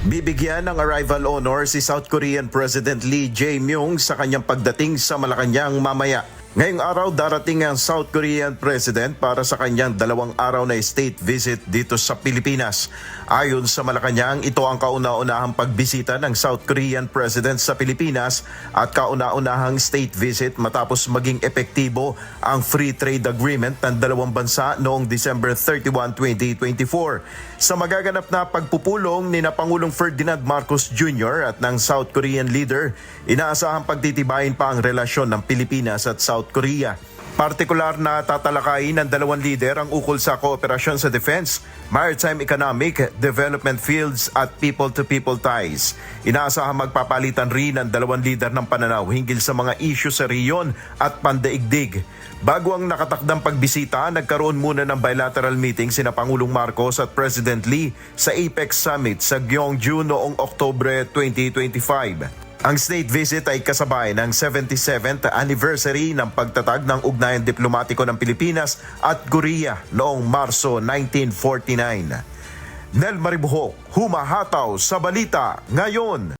Bibigyan ng arrival honor si South Korean President Lee Jae-myung sa kanyang pagdating sa Malacanang mamaya. Ngayong araw darating ang South Korean President para sa kanyang 2 araw na state visit dito sa Pilipinas. Ayon sa Malacanang, ito ang kauna-unahang pagbisita ng South Korean President sa Pilipinas at kauna-unahang state visit matapos maging epektibo ang Free Trade Agreement ng dalawang bansa noong December 31, 2024. Sa magaganap na pagpupulong ni Pangulong Ferdinand Marcos Jr. at ng South Korean leader, inaasahang pagtitibayin pa ang relasyon ng Pilipinas at South Korea. Partikular na tatalakayin ng dalawang lider ang ukol sa kooperasyon sa defense, maritime economic, development fields at people-to-people ties. Inaasahang magpapalitan rin ng dalawang lider ng pananaw hinggil sa mga isyu sa riyon at pandaigdig. Bago ang nakatakdang pagbisita, nagkaroon muna ng bilateral meeting sina Pangulong Marcos at President Lee sa APEC Summit sa Gyeongju noong Oktubre 2025. Ang state visit ay kasabay ng 77th anniversary ng pagtatag ng ugnayan diplomatiko ng Pilipinas at Korea noong Marso 1949. Nel Maribuho, humahataw sa balita ngayon.